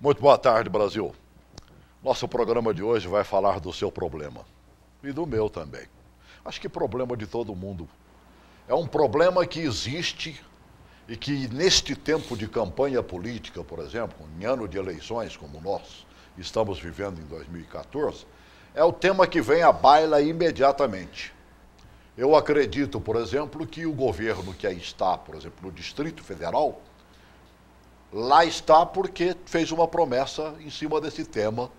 Muito boa tarde, Brasil. Nosso programa de hoje vai falar do seu problema. E do meu também. Acho que problema de todo mundo. É um problema que existe e que neste tempo de campanha política, por exemplo, em ano de eleições como nós estamos vivendo em 2014, é o tema que vem à baila imediatamente. Eu acredito, por exemplo, que o governo que aí está, por exemplo, no Distrito Federal, lá está porque fez uma promessa em cima desse tema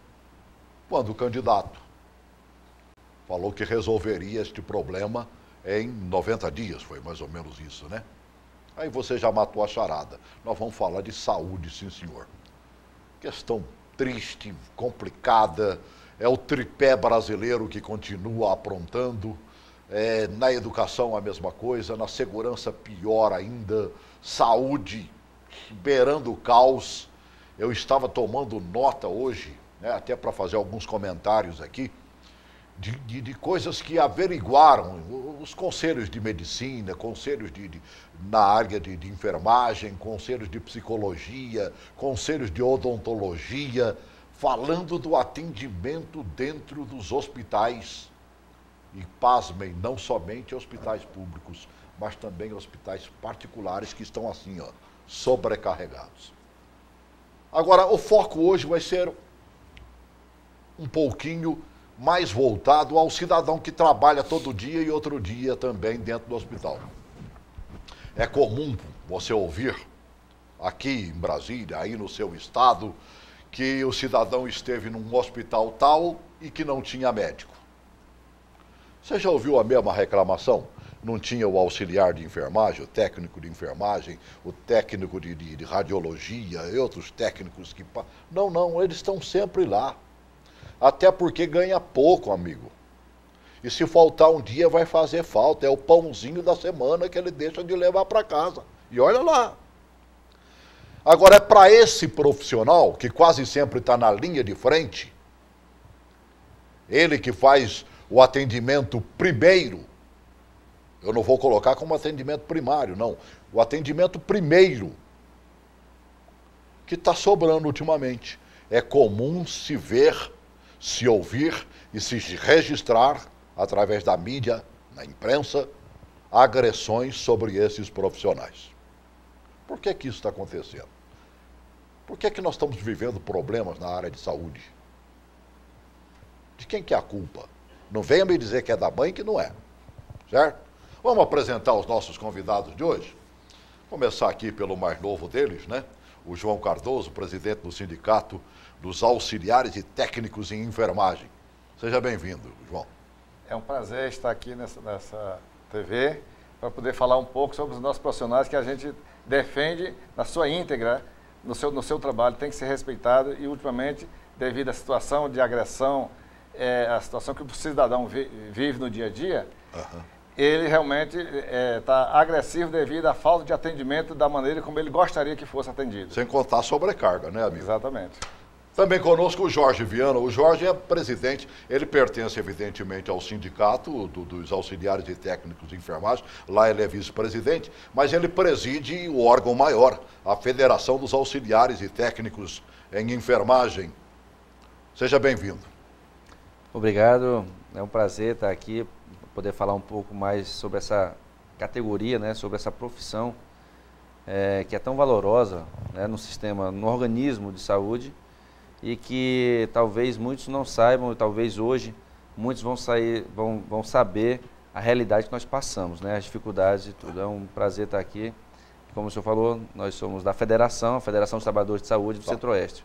quando o candidato falou que resolveria este problema em 90 dias, foi mais ou menos isso, né? Aí você já matou a charada. Nós vamos falar de saúde, sim senhor. Questão triste, complicada, é o tripé brasileiro que continua aprontando, na educação a mesma coisa, na segurança pior ainda, saúde beirando o caos. Eu estava tomando nota hoje, né, até para fazer alguns comentários aqui, de coisas que averiguaram os conselhos de medicina, conselhos na área de enfermagem, conselhos de psicologia, conselhos de odontologia, falando do atendimento dentro dos hospitais. E pasmem, não somente hospitais públicos, mas também hospitais particulares que estão assim, ó, sobrecarregados. Agora, o foco hoje vai ser um pouquinho mais voltado ao cidadão que trabalha todo dia e outro dia também dentro do hospital. É comum você ouvir aqui em Brasília, aí no seu estado, que o cidadão esteve num hospital tal e que não tinha médico. Você já ouviu a mesma reclamação? Não tinha o auxiliar de enfermagem, o técnico de enfermagem, o técnico de radiologia e outros técnicos que... Não, eles estão sempre lá. Até porque ganha pouco, amigo. E se faltar um dia vai fazer falta. É o pãozinho da semana que ele deixa de levar para casa. E olha lá. Agora, é para esse profissional, que quase sempre está na linha de frente, ele que faz o atendimento primeiro, eu não vou colocar como atendimento primário, não. O atendimento primeiro, que está sobrando ultimamente. É comum se ver, se ouvir e se registrar, através da mídia, na imprensa, agressões sobre esses profissionais. Por que isso está acontecendo? Por que nós estamos vivendo problemas na área de saúde? De quem que é a culpa? Não venha me dizer que é da mãe, que não é. Certo? Vamos apresentar os nossos convidados de hoje. Começar aqui pelo mais novo deles, né? O João Cardoso, presidente do Sindicato dos Auxiliares e Técnicos em Enfermagem. Seja bem-vindo, João. É um prazer estar aqui nessa TV para poder falar um pouco sobre os nossos profissionais que a gente defende na sua íntegra, no seu trabalho, tem que ser respeitado e, ultimamente, devido à situação de agressão, a situação que o cidadão vive no dia a dia, ele realmente está agressivo devido à falta de atendimento da maneira como ele gostaria que fosse atendido. Sem contar a sobrecarga, né, amigo? Exatamente. Também conosco o Jorge Viana. O Jorge é presidente, ele pertence evidentemente ao sindicato dos auxiliares e técnicos de enfermagem, lá ele é vice-presidente, mas ele preside o órgão maior, a Federação dos Auxiliares e Técnicos em Enfermagem. Seja bem-vindo. Obrigado, é um prazer estar aqui, poder falar um pouco mais sobre essa categoria, né, sobre essa profissão que é tão valorosa, né, no sistema, no organismo de saúde, e que talvez muitos não saibam, e talvez hoje muitos vão saber a realidade que nós passamos, né, as dificuldades e tudo. É um prazer estar aqui. Como o senhor falou, nós somos da Federação, a Federação dos Trabalhadores de Saúde do Centro-Oeste.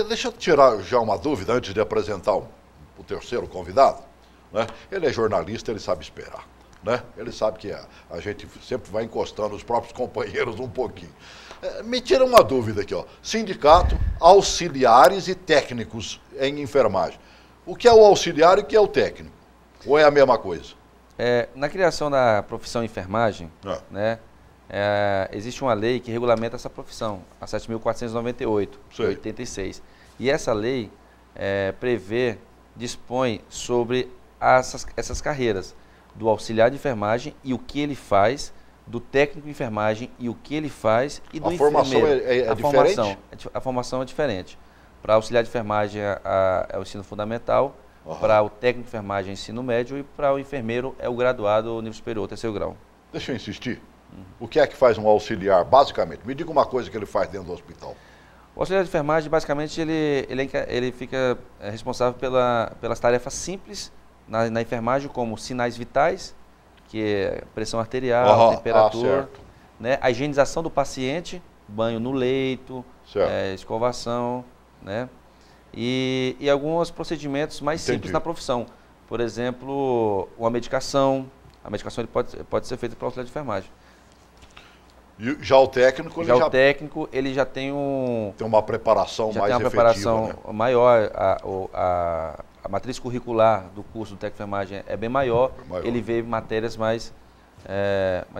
Deixa eu tirar já uma dúvida antes de apresentar o terceiro convidado. Né? Ele é jornalista, ele sabe esperar. Né? Ele sabe que a gente sempre vai encostando os próprios companheiros um pouquinho. Me tira uma dúvida aqui, ó. Sindicato, auxiliares e técnicos em enfermagem. O que é o auxiliar e o que é o técnico? Ou é a mesma coisa? Na criação da profissão enfermagem, né, existe uma lei que regulamenta essa profissão, a 7.498, de 86. E essa lei dispõe sobre essas carreiras do auxiliar de enfermagem e o que ele faz do técnico de enfermagem e o que ele faz e do A formação enfermeiro. é diferente? A formação é diferente. Para auxiliar de enfermagem é o ensino fundamental, para o técnico de enfermagem é o ensino médio e para o enfermeiro é o graduado ou nível superior, terceiro grau. Deixa eu insistir. O que é que faz um auxiliar, basicamente? Me diga uma coisa que ele faz dentro do hospital. O auxiliar de enfermagem, basicamente, ele fica responsável pelas tarefas simples na enfermagem, como sinais vitais, que é pressão arterial, temperatura, né? A higienização do paciente, banho no leito, escovação, né? E alguns procedimentos mais simples na profissão. Por exemplo, uma medicação. A medicação ele pode ser feita pelo auxiliar de enfermagem. E já o técnico, o técnico, ele já tem uma preparação mais efetiva, tem uma preparação, né? maior. A matriz curricular do curso do técnico de enfermagem é bem maior. Ele vê matérias mais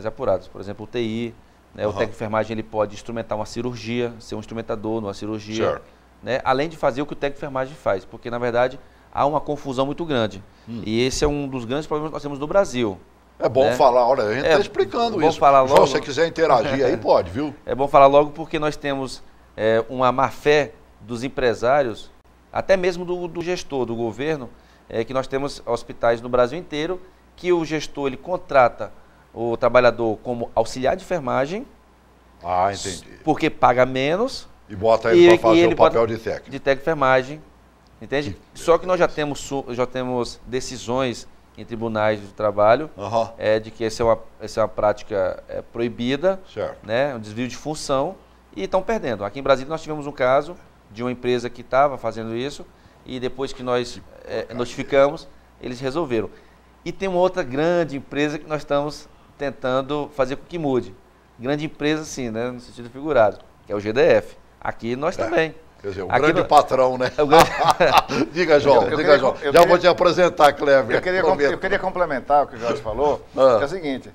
apuradas. Por exemplo, o TI, né? O técnico de enfermagem ele pode instrumentar uma cirurgia, ser um instrumentador numa cirurgia, né? Além de fazer o que o técnico de enfermagem faz, porque na verdade há uma confusão muito grande. E esse é um dos grandes problemas que nós temos no Brasil. É bom falar, olha, a gente está explicando isso. Falar logo. Se você quiser interagir aí, pode, viu? É bom falar logo porque nós temos uma má-fé dos empresários, até mesmo do gestor, do governo, que nós temos hospitais no Brasil inteiro, que o gestor ele contrata o trabalhador como auxiliar de enfermagem, entendi. Porque paga menos, e bota ele para fazer o papel de técnico. De técnico de enfermagem, entende? Só que nós já temos decisões em tribunais do trabalho, de que essa é uma prática proibida, né, um desvio de função, e estão perdendo. Aqui em Brasília nós tivemos um caso de uma empresa que estava fazendo isso, e depois que nós notificamos, eles resolveram. E tem uma outra grande empresa que nós estamos tentando fazer com que mude. Grande empresa, sim, né, no sentido figurado, que é o GDF. Aqui nós também. Quer dizer, o grande patrão, né? Diga, João. Já vou te apresentar, Kleber. Eu queria complementar o que o Jorge falou, que é o seguinte,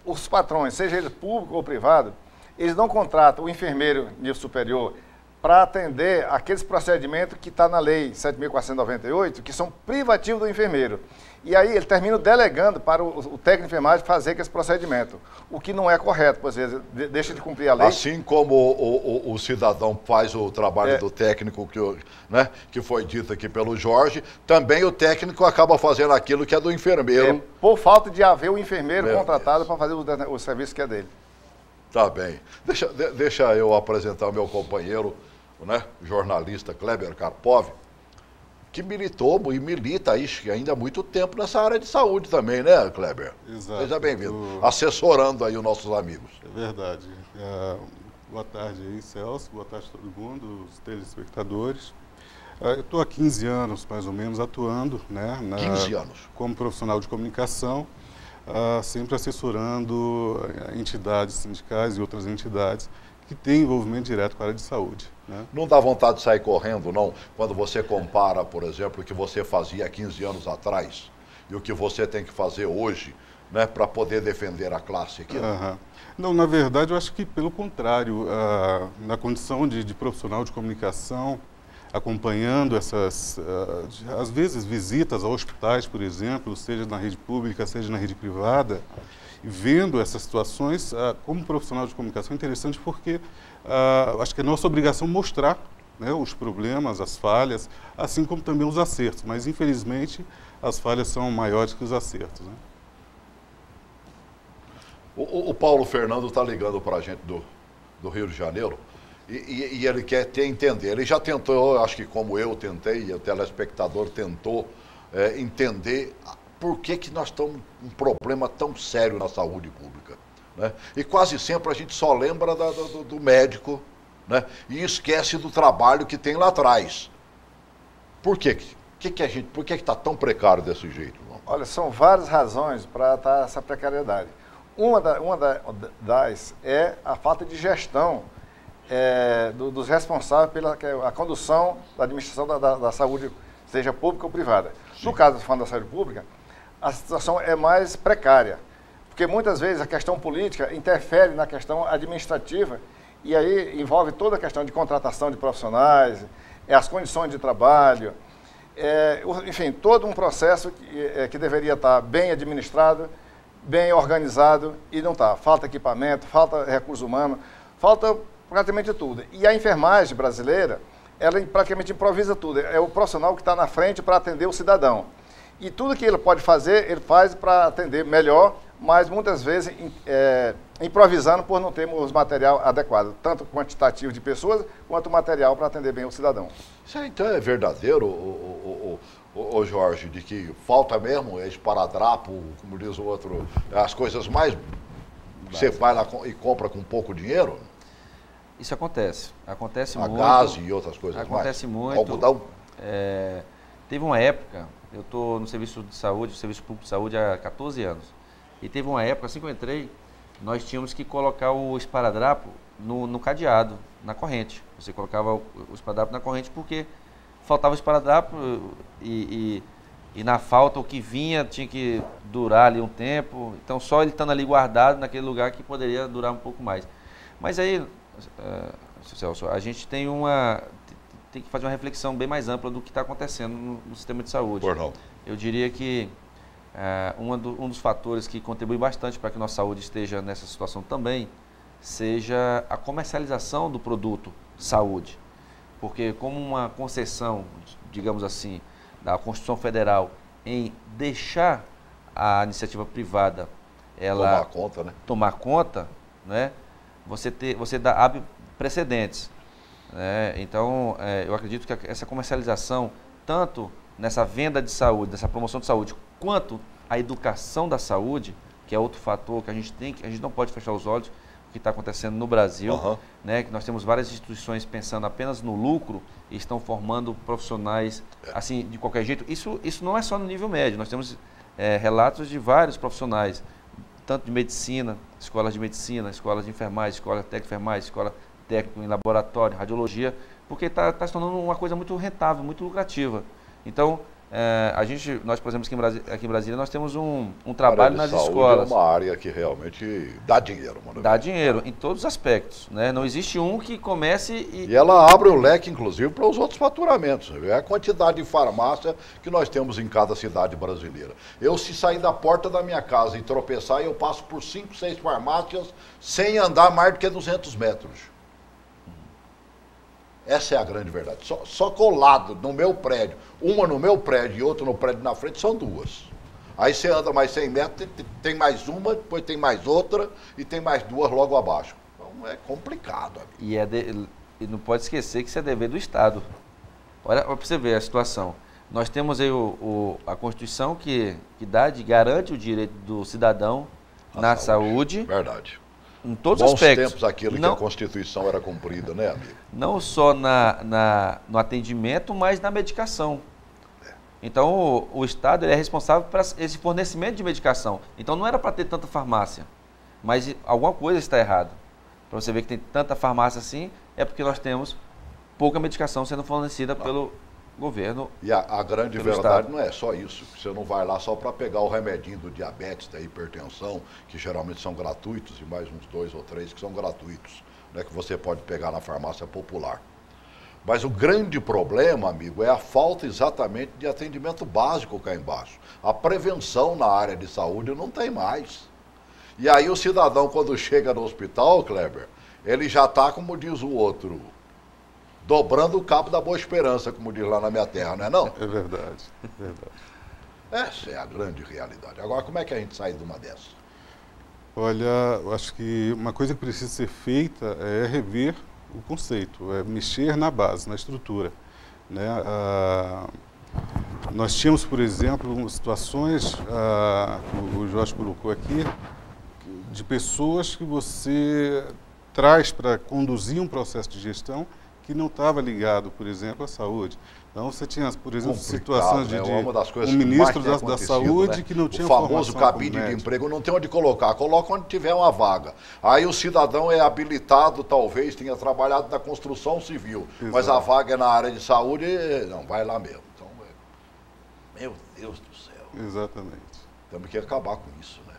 os patrões, seja ele público ou privado, eles não contratam o enfermeiro nível superior para atender aqueles procedimentos que está na lei 7.498, que são privativos do enfermeiro. E aí ele termina delegando para o técnico de enfermagem fazer esse procedimento, o que não é correto, por exemplo, deixa de cumprir a lei. Assim como o cidadão faz o trabalho do técnico, que foi dito aqui pelo Jorge, também o técnico acaba fazendo aquilo que é do enfermeiro. Por falta de haver o enfermeiro contratado para fazer o serviço que é dele. Tá bem. Deixa eu apresentar o meu companheiro, né, jornalista Kleber Karpov, que militou e milita ainda há muito tempo nessa área de saúde também, né, Kleber? Exato. Seja bem-vindo. Assessorando aí os nossos amigos. É verdade. Boa tarde aí, Celso. Boa tarde a todo mundo, os telespectadores. Eu estou há 15 anos, mais ou menos, atuando, né, 15 anos. Como profissional de comunicação, sempre assessorando entidades sindicais e outras entidades que têm envolvimento direto com a área de saúde. Né? Não dá vontade de sair correndo, não? Quando você compara, por exemplo, o que você fazia há 15 anos atrás e o que você tem que fazer hoje, né, para poder defender a classe aqui. Não, na verdade, eu acho que pelo contrário, na condição de profissional de comunicação, acompanhando essas, às vezes, visitas a hospitais, por exemplo, seja na rede pública, seja na rede privada, e vendo essas situações, como profissional de comunicação, é interessante porque acho que é nossa obrigação mostrar, né, os problemas, as falhas, assim como também os acertos, mas infelizmente as falhas são maiores que os acertos. Né? O Paulo Fernando está ligando para a gente do Rio de Janeiro e ele quer entender. Ele já tentou, acho que como eu tentei, e o telespectador tentou entender por que nós estamos com um problema tão sério na saúde pública. Né? E quase sempre a gente só lembra do médico, né? E esquece do trabalho que tem lá atrás. Por quê? Por que está tão precário desse jeito? Irmão? Olha, são várias razões para estar essa precariedade. Uma das é a falta de gestão dos responsáveis pela a condução da administração da saúde, seja pública ou privada. Sim. No caso da saúde pública, a situação é mais precária, porque muitas vezes a questão política interfere na questão administrativa e aí envolve toda a questão de contratação de profissionais, as condições de trabalho, enfim, todo um processo que deveria estar bem administrado, bem organizado e não está. Falta equipamento, falta recurso humano, falta praticamente tudo. E a enfermagem brasileira, ela praticamente improvisa tudo. É o profissional que está na frente para atender o cidadão. E tudo que ele pode fazer, ele faz para atender melhor, mas muitas vezes improvisando por não termos material adequado, tanto quantitativo de pessoas, quanto material para atender bem o cidadão. Isso aí, então é verdadeiro, ô Jorge, de que falta mesmo esparadrapo, como diz o outro, as coisas mais você vai lá e compra com pouco dinheiro? Isso acontece muito. Gás e outras coisas acontece mais. muito. Algodão. Teve uma época, eu estou no serviço de saúde, Serviço Público de Saúde há 14 anos. E teve uma época, assim que eu entrei, nós tínhamos que colocar o esparadrapo no cadeado, na corrente. Você colocava o esparadrapo na corrente porque faltava o esparadrapo e na falta o que vinha tinha que durar ali um tempo. Então só ele estando ali guardado naquele lugar que poderia durar um pouco mais. Mas aí, Celso, a gente tem que fazer uma reflexão bem mais ampla do que está acontecendo no sistema de saúde. Por não. Eu diria que um dos fatores que contribui bastante para que nossa saúde esteja nessa situação também seja a comercialização do produto saúde. Porque como uma concessão, digamos assim, da Constituição Federal em deixar a iniciativa privada ela tomar conta, né? Você abre precedentes. Né? Então, eu acredito que essa comercialização, tanto nessa venda de saúde, nessa promoção de saúde, quanto a educação da saúde, que é outro fator que a gente não pode fechar os olhos, o que está acontecendo no Brasil, né? Que nós temos várias instituições pensando apenas no lucro e estão formando profissionais assim de qualquer jeito. Isso não é só no nível médio, nós temos relatos de vários profissionais, tanto de medicina, escolas de enfermagem, escola técnica de enfermagem, escola técnica em laboratório, radiologia, porque está se tornando uma coisa muito rentável, muito lucrativa. Então, nós, por exemplo, aqui em Brasília, nós temos um trabalho nas escolas. É uma área que realmente dá dinheiro, mano. Dá dinheiro, em todos os aspectos. Né? Não existe um que comece e ela abre o leque, inclusive, para os outros faturamentos. É a quantidade de farmácia que nós temos em cada cidade brasileira. Se sair da porta da minha casa e tropeçar, eu passo por 5, 6 farmácias sem andar mais do que 200 metros. Essa é a grande verdade. Só colado no meu prédio, uma no meu prédio e outra no prédio na frente, são duas. Aí você anda mais 100 metros, tem mais uma, depois tem mais outra e tem mais duas logo abaixo. Então é complicado. Amigo. E não pode esquecer que isso é dever do Estado. Olha para você ver a situação. Nós temos aí a Constituição que garante o direito do cidadão na saúde. Verdade. Em todos os aspectos. Bons tempos aquilo que a Constituição era cumprida, né, amigo? Não só no atendimento, mas na medicação. Então, o Estado é responsável por esse fornecimento de medicação. Então, não era para ter tanta farmácia, mas alguma coisa está errada. Para você ver que tem tanta farmácia assim, é porque nós temos pouca medicação sendo fornecida pelo governo. E a grande verdade não é só isso. Você não vai lá só para pegar o remedinho do diabetes, da hipertensão, que geralmente são gratuitos, e mais uns 2 ou 3 que são gratuitos, né, que você pode pegar na farmácia popular. Mas o grande problema, amigo, é a falta exatamente de atendimento básico cá embaixo. A prevenção na área de saúde não tem mais. E aí o cidadão, quando chega no hospital, Kleber, ele já está, como diz o outro, dobrando o cabo da Boa Esperança, como diz lá na minha terra, não é não? É verdade, é verdade. Essa é a grande realidade. Agora, como é que a gente sai de uma dessas? Olha, eu acho que uma coisa que precisa ser feita é rever o conceito, é mexer na base, na estrutura. Né? Nós tínhamos, por exemplo, situações, que o Jorge colocou aqui, de pessoas que você traz para conduzir um processo de gestão que não estava ligado, por exemplo, à saúde. Então, você tinha, por exemplo, situações de um ministro da saúde, né? Que não tinha formação. O famoso cabide de emprego, não tem onde colocar, coloca onde tiver uma vaga. Aí o cidadão é habilitado, talvez tenha trabalhado na construção civil, exato, mas a vaga é na área de saúde, não, vai lá mesmo. Então, meu Deus do céu. Exatamente. Temos que acabar com isso, né?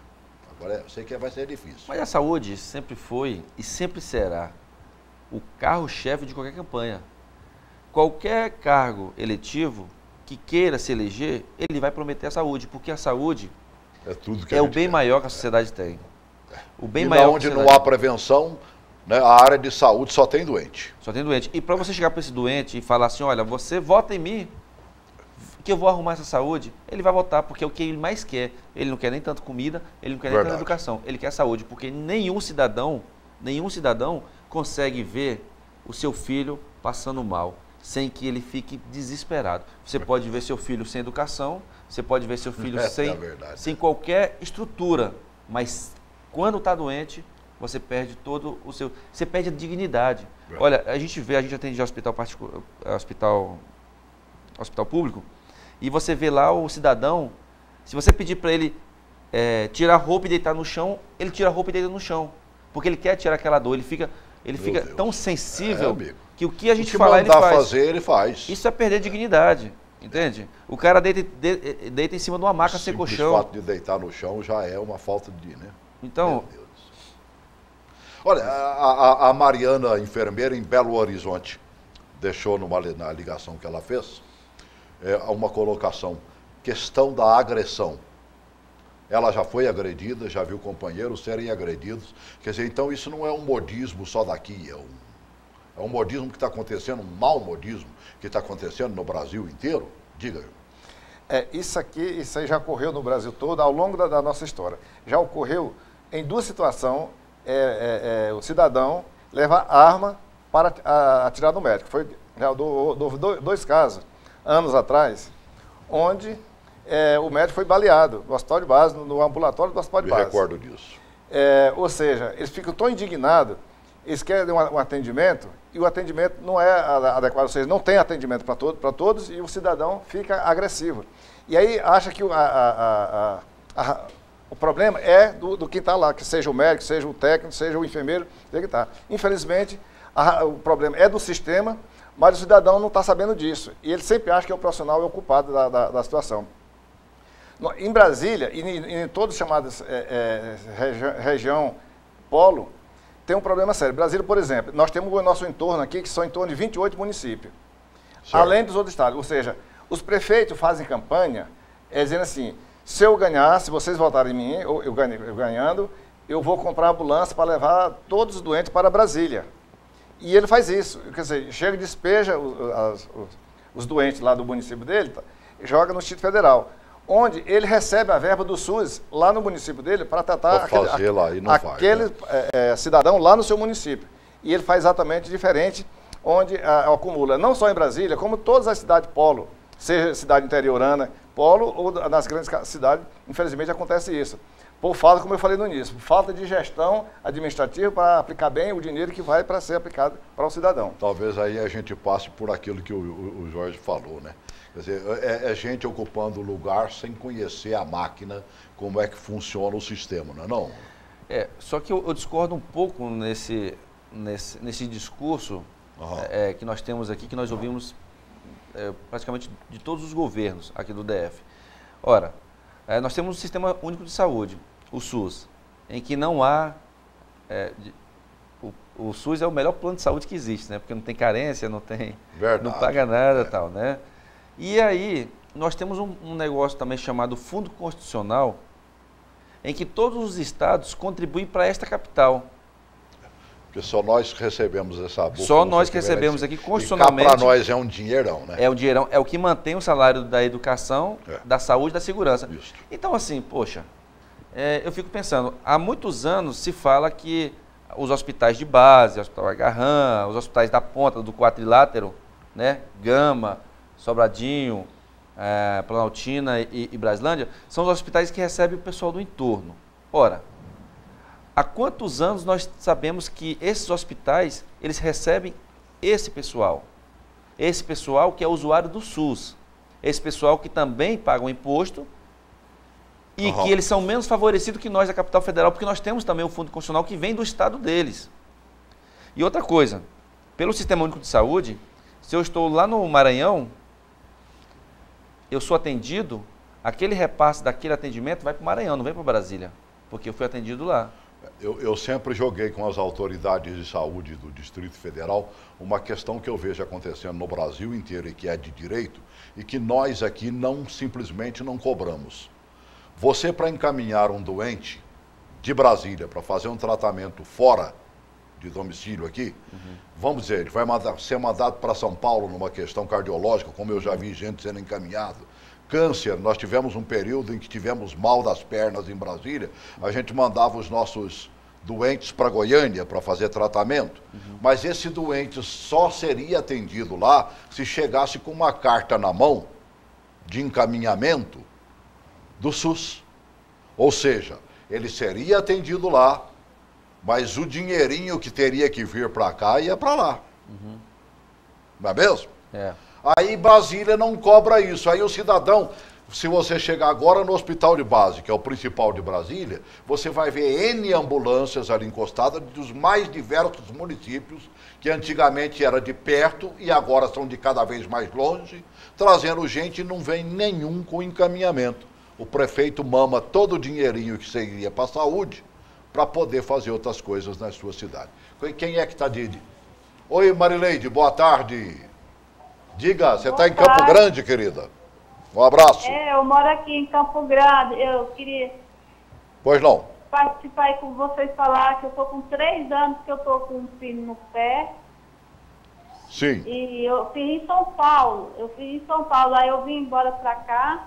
Agora, eu sei que vai ser difícil. Mas a saúde sempre foi e sempre será o carro-chefe de qualquer campanha. Qualquer cargo eletivo que queira se eleger, ele vai prometer a saúde, porque a saúde É tudo que É a o gente bem quer. maior que a sociedade tem. O bem E maior lá que a onde não sociedade há prevenção, né, a área de saúde só tem doente. só tem doente. E para você chegar para esse doente e falar assim, olha, você vota em mim, que eu vou arrumar essa saúde, ele vai votar, porque é o que ele mais quer. Ele não quer nem tanto comida, ele não quer nem Verdade. tanta educação, ele quer saúde, porque nenhum cidadão consegue ver o seu filho passando mal, sem que ele fique desesperado. Você pode ver seu filho sem educação, você pode ver seu filho Essa é a verdade. sem qualquer estrutura, mas quando está doente, você perde todo o seu... Você perde a dignidade. Olha, a gente atende hospital particular, hospital público, e você vê lá o cidadão, se você pedir para ele tirar a roupa e deitar no chão, ele tira a roupa e deita no chão, porque ele quer tirar aquela dor, ele fica Deus. tão sensível amigo. que o que a gente O que falar, ele mandar faz. fazer, ele faz. Isso é perder dignidade, entende? O cara deita em cima de uma maca sem Simples colchão. fato de deitar no chão já é uma falta de, né? Então, Meu Deus. Olha, a Mariana, enfermeira em Belo Horizonte, deixou na ligação que ela fez uma colocação, questão da agressão. Ela já foi agredida, já viu companheiros serem agredidos. Quer dizer, então isso não é um modismo só daqui, é um modismo que está acontecendo, um mau modismo que está acontecendo no Brasil inteiro. Diga. Isso aí já ocorreu no Brasil todo ao longo da nossa história. Já ocorreu em duas situações, o cidadão leva arma para atirar no médico. Houve dois casos, anos atrás, onde o médico foi baleado no hospital de base, no ambulatório do hospital de Me base. recordo disso. Ou seja, eles ficam tão indignados, eles querem um atendimento e o atendimento não é adequado, ou seja, não tem atendimento para todos e o cidadão fica agressivo. E aí acha que o problema é do que está lá, que seja o médico, seja o técnico, seja o enfermeiro, que está. Infelizmente, o problema é do sistema, mas o cidadão não está sabendo disso. E ele sempre acha que o profissional é o culpado da situação. Em Brasília, e em todas as chamadas região polo, tem um problema sério. Brasília, por exemplo, nós temos o nosso entorno aqui, que são em torno de 28 municípios. Certo. Além dos outros estados. Ou seja, os prefeitos fazem campanha dizendo assim, se eu ganhar, se vocês votarem em mim, eu ganhando, eu vou comprar ambulância para levar todos os doentes para Brasília. E ele faz isso. Quer dizer, chega e despeja os doentes lá do município dele, e joga no Distrito Federal, onde ele recebe a verba do SUS lá no município dele para tratar aquele cidadão lá no seu município. E ele faz exatamente diferente, onde acumula, não só em Brasília, como todas as cidades polo, seja cidade interiorana, polo, ou nas grandes cidades, infelizmente acontece isso. Por falta, como eu falei no início, por falta de gestão administrativa para aplicar bem o dinheiro que vai para ser aplicado para o cidadão. Talvez aí a gente passe por aquilo que o Jorge falou, né? Quer dizer, é gente ocupando o lugar sem conhecer a máquina, como é que funciona o sistema, não é não? Só que eu discordo um pouco nesse discurso que nós temos aqui, que nós ouvimos praticamente de todos os governos aqui do DF. Ora, nós temos um sistema único de saúde, o SUS, em que não há... o SUS é o melhor plano de saúde que existe, né? Porque não tem carência, não paga nada e tal, né? E aí, nós temos um negócio também chamado Fundo Constitucional, em que todos os estados contribuem para esta capital. Porque só nós recebemos essa bolsa. Só nós que recebemos aqui constitucionalmente. Para nós é um dinheirão, né? É um dinheirão, é o que mantém o salário da educação, da saúde e da segurança. Isso. Então, assim, poxa, eu fico pensando, há muitos anos se fala que os hospitais de base, o Hospital Agarrã, os hospitais da ponta, do quadrilátero, né, Gama, Sobradinho, Planaltina e Braslândia, são os hospitais que recebem o pessoal do entorno. Ora, há quantos anos nós sabemos que esses hospitais, eles recebem esse pessoal? Esse pessoal que é usuário do SUS. Esse pessoal que também paga um imposto e que eles são menos favorecidos que nós da capital federal, porque nós temos também o Fundo Constitucional que vem do estado deles. E outra coisa, pelo Sistema Único de Saúde, se eu estou lá no Maranhão, eu sou atendido, aquele repasse daquele atendimento vai para o Maranhão, não vem para Brasília, porque eu fui atendido lá. Eu sempre joguei com as autoridades de saúde do Distrito Federal uma questão que eu vejo acontecendo no Brasil inteiro e que é de direito e que nós aqui simplesmente não cobramos. Você, para encaminhar um doente de Brasília para fazer um tratamento fora de domicílio aqui, vamos dizer, ele vai ser mandado para São Paulo numa questão cardiológica, como eu já vi gente sendo encaminhado. Câncer, nós tivemos um período em que tivemos mal das pernas em Brasília, a gente mandava os nossos doentes para Goiânia para fazer tratamento, mas esse doente só seria atendido lá se chegasse com uma carta na mão de encaminhamento do SUS. Ou seja, ele seria atendido lá, mas o dinheirinho que teria que vir para cá ia para lá. Não é mesmo? É. Aí Brasília não cobra isso. Aí o cidadão, se você chegar agora no hospital de base, que é o principal de Brasília, você vai ver N ambulâncias ali encostadas dos mais diversos municípios, que antigamente era de perto e agora são de cada vez mais longe, trazendo gente e não vem nenhum com encaminhamento. O prefeito mama todo o dinheirinho que seria para a saúde para poder fazer outras coisas na sua cidade. Quem é que está de... Oi, Marileide, boa tarde. Diga, você está em Campo Grande, querida? Um abraço. Eu moro aqui em Campo Grande. Eu queria Pois não. participar aí com vocês, falar que eu estou com 3 anos que eu estou com um filho no pé. Sim. E eu fiz em São Paulo. Aí eu vim embora para cá.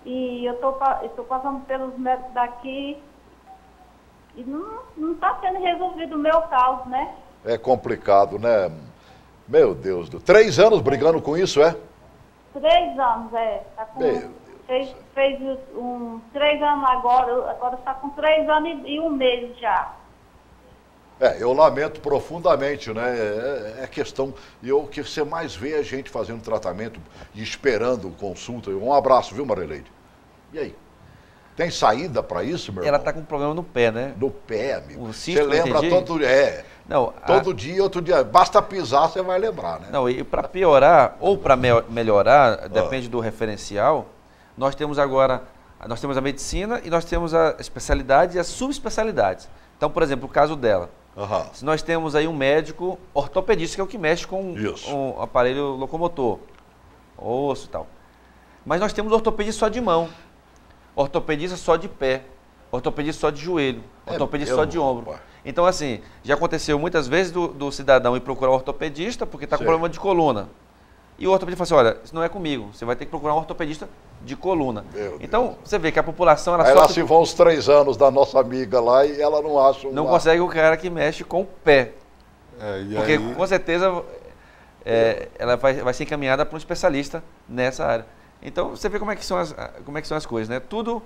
E eu estou passando pelos médicos daqui. E não está sendo resolvido o meu caso, né? É complicado, né? Meu Deus do... 3 anos brigando com isso, é? 3 anos, Tá com, Meu Deus. fez 3 anos agora está com 3 anos e 1 mês já. Eu lamento profundamente, né? É questão... E o que você mais vê é gente fazendo tratamento e esperando consulta. Um abraço, viu, Marileide? E aí? Tem saída para isso, meu irmão? Ela está com um problema no pé, né? No pé, amigo. O Você cisto, lembra todo dia. Não, todo dia, outro dia. Basta pisar, você vai lembrar, né? Não, e para piorar ou para melhorar, depende do referencial, nós temos agora, nós temos a medicina e nós temos a especialidade e as subespecialidades. Então, por exemplo, o caso dela. Se nós temos aí um médico ortopedista, que é o que mexe com o aparelho locomotor, osso e tal. Mas nós temos ortopedista só de mão, ortopedista só de pé, ortopedista só de joelho, ortopedista só de ombro. Então, assim, já aconteceu muitas vezes do cidadão ir procurar um ortopedista porque está com problema de coluna. E o ortopedista fala assim, olha, isso não é comigo, você vai ter que procurar um ortopedista de coluna. Então, você vê que a população... Aí lá se vão os 3 anos da nossa amiga lá e ela não acha... Não consegue o cara que mexe com o pé. Porque, aí... com certeza, ela vai ser encaminhada para um especialista nessa área. Então, você vê como é que são as coisas, né? Tudo...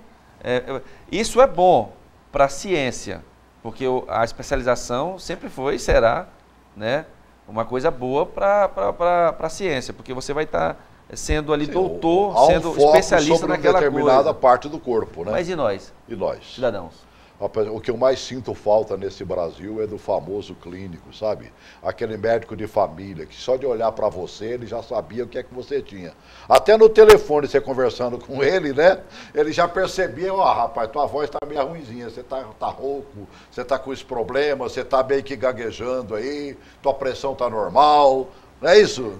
isso é bom para a ciência, porque a especialização sempre foi e será, né, uma coisa boa para a ciência, porque você vai estar sendo ali doutor, sendo especialista naquela coisa. Determinada parte do corpo, né? Mas e nós? E nós? Cidadãos. O que eu mais sinto falta nesse Brasil é do famoso clínico, sabe? Aquele médico de família, que só de olhar para você, ele já sabia o que é que você tinha. Até no telefone, você conversando com ele, né? Ele já percebia, rapaz, tua voz está meio ruinzinha, você tá rouco, você tá com esse problema, você tá meio que gaguejando aí, tua pressão tá normal, não é isso?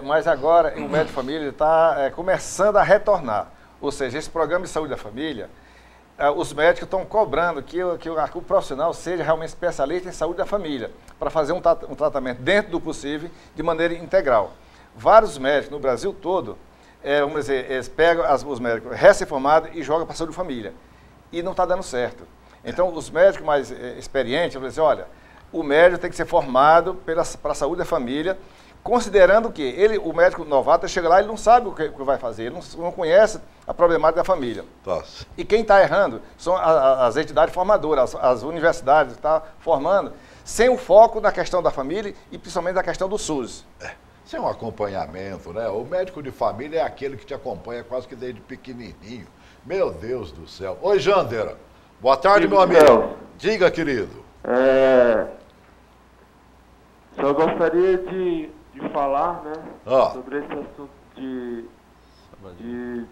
Mas agora o médico de família está começando a retornar. Ou seja, esse programa de saúde da família... os médicos estão cobrando que o profissional seja realmente especialista em saúde da família, para fazer um tratamento dentro do possível, de maneira integral. Vários médicos no Brasil todo, vamos dizer, eles pegam os médicos recém-formados e jogam para a saúde da família. E não está dando certo. Então, os médicos mais experientes vão dizer, olha, o médico tem que ser formado para a saúde da família, considerando que o médico novato chega lá, ele não sabe o que vai fazer, ele não conhece a problemática da família. Nossa. E quem está errando são as entidades formadoras, as universidades que estão formando, sem o foco na questão da família e principalmente na questão do SUS. Isso é um acompanhamento, né? O médico de família é aquele que te acompanha quase que desde pequenininho. Meu Deus do céu. Oi, Jander. Boa tarde, meu amigo. Diga, querido. Só gostaria de falar, né, sobre esse assunto de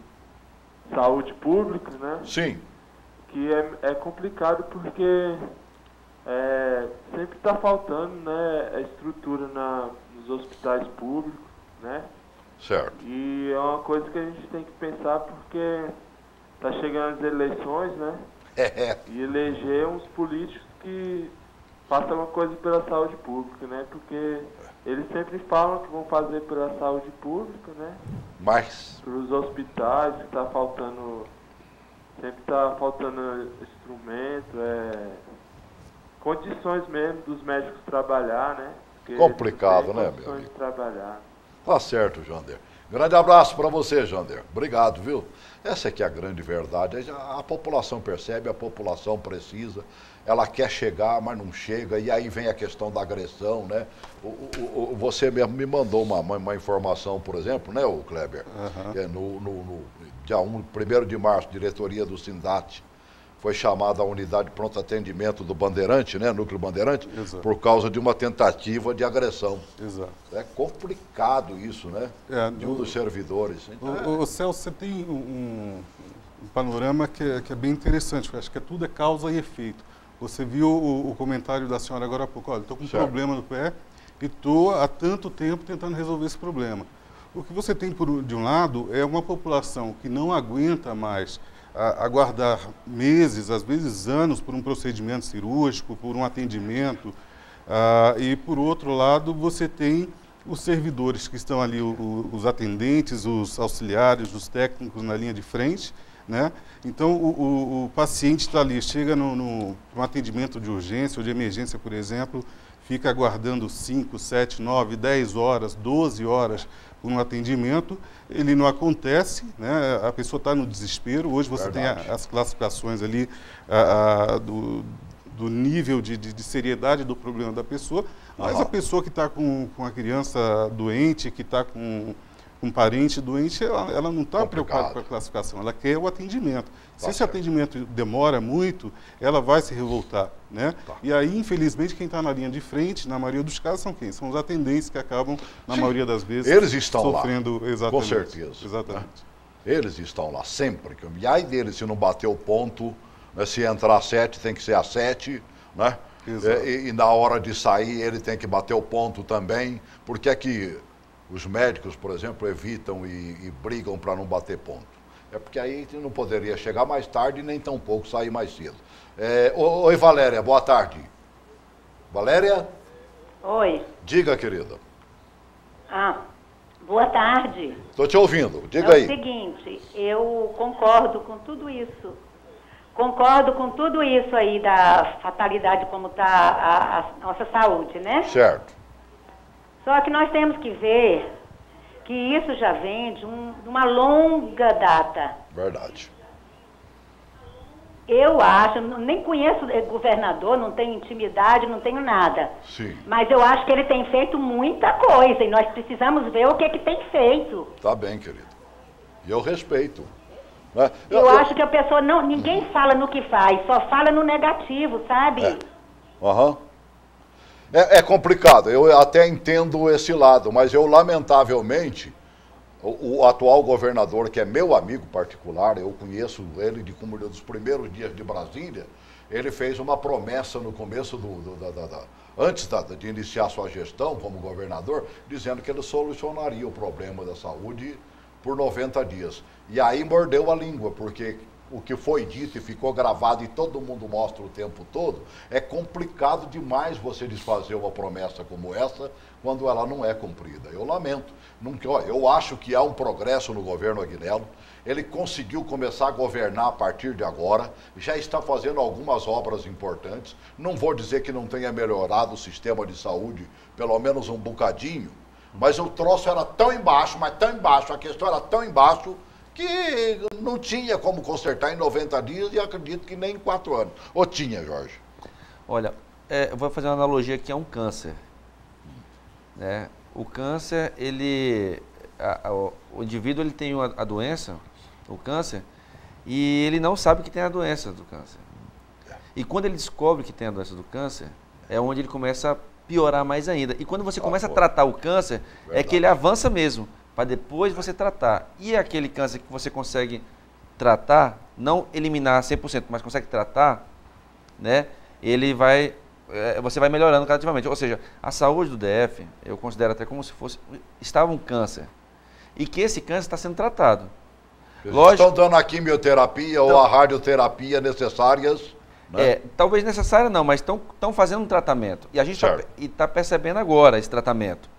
saúde pública, né? Sim. Que é complicado porque sempre está faltando, né, a estrutura nos hospitais públicos, né? Certo. E é uma coisa que a gente tem que pensar porque tá chegando as eleições, né? E eleger uns políticos que façam alguma coisa pela saúde pública, né? Porque eles sempre falam que vão fazer pela saúde pública, né? Mas para os hospitais, que tá faltando, sempre está faltando instrumento, condições mesmo dos médicos trabalhar, né? Porque complicado, né, meu amigo? De trabalhar. Tá certo, Jander. Grande abraço para você, Jander. Obrigado, viu? Essa aqui é a grande verdade. A população percebe, a população precisa, ela quer chegar, mas não chega, e aí vem a questão da agressão, né? Você mesmo me mandou uma informação, por exemplo, né, o Kleber? Que é no dia 1º de março, diretoria do Sindat foi chamada a unidade de pronto atendimento do Bandeirante, né, Núcleo Bandeirante, por causa de uma tentativa de agressão. Exato. É complicado isso, né? De um dos servidores. Então, o Celso, você tem um panorama que é bem interessante, eu acho que tudo é causa e efeito. Você viu o comentário da senhora agora há pouco, olha, estou com um problema no pé e estou há tanto tempo tentando resolver esse problema. O que você tem, de um lado, é uma população que não aguenta mais aguardar meses, às vezes anos, por um procedimento cirúrgico, por um atendimento. E, por outro lado, você tem os servidores que estão ali, os atendentes, os auxiliares, os técnicos na linha de frente, né? Então, o paciente está ali, chega num atendimento de urgência ou de emergência, por exemplo, fica aguardando 5, 7, 9, 10 horas, 12 horas por um atendimento, ele não acontece, né? A pessoa está no desespero. Hoje você tem as classificações ali do nível de seriedade do problema da pessoa, mas a pessoa que está com a criança doente, que está com um parente doente, ela não está preocupada com a classificação, ela quer o atendimento. Se esse atendimento demora muito, ela vai se revoltar, né? E aí, infelizmente, quem está na linha de frente, na maioria dos casos, são quem? São os atendentes que acabam, na maioria das vezes, eles estão sofrendo, lá, exatamente. com certeza. Exatamente. Né? Eles estão lá sempre. E aí deles, se não bater o ponto, né, se entrar às 7, tem que ser às 7, né? E na hora de sair, ele tem que bater o ponto também. Por que é que os médicos, por exemplo, evitam e brigam para não bater ponto? É porque aí não poderia chegar mais tarde nem tão pouco sair mais cedo. Oi, Valéria, boa tarde. Valéria? Oi. Diga, querida. Boa tarde. Estou te ouvindo, diga aí. É o seguinte, eu concordo com tudo isso. Concordo com tudo isso aí da fatalidade, como está a nossa saúde, né? Certo. Só que nós temos que ver que isso já vem de uma longa data. Verdade. Eu acho, nem conheço o governador, não tenho intimidade, não tenho nada. Sim. Mas eu acho que ele tem feito muita coisa e nós precisamos ver o que tem feito. Tá bem, querido. E eu respeito. Né? Eu acho que a pessoa ninguém fala no que faz, só fala no negativo, sabe? É complicado, eu até entendo esse lado, mas eu, lamentavelmente, o atual governador, que é meu amigo particular, eu conheço ele dos primeiros dias de Brasília, ele fez uma promessa no começo antes de iniciar sua gestão como governador, dizendo que ele solucionaria o problema da saúde por 90 dias. E aí mordeu a língua, porque o que foi dito e ficou gravado e todo mundo mostra o tempo todo, é complicado demais você desfazer uma promessa como essa quando ela não é cumprida. Eu lamento. Eu acho que há um progresso no governo Agnello. Ele conseguiu começar a governar a partir de agora, já está fazendo algumas obras importantes. Não vou dizer que não tenha melhorado o sistema de saúde, pelo menos um bocadinho, mas o troço era tão embaixo, a questão era tão embaixo, que não tinha como consertar em 90 dias e acredito que nem em 4 anos. Ou tinha, Jorge? Olha, eu vou fazer uma analogia aqui a um câncer. Né? O câncer, o indivíduo ele tem a doença, o câncer, e ele não sabe que tem a doença do câncer. E quando ele descobre que tem a doença do câncer, é onde ele começa a piorar mais ainda. E quando você começa a tratar o câncer, é que ele avança mesmo, para depois você tratar. E aquele câncer que você consegue tratar, não eliminar 100%, mas consegue tratar, né? Você vai melhorando gradativamente. Ou seja, a saúde do DF, eu considero até como se estava um câncer. E que esse câncer está sendo tratado. Lógico. Estão dando a quimioterapia ou a radioterapia necessárias. Né? Talvez necessária não, mas estão fazendo um tratamento. E a gente está percebendo agora esse tratamento.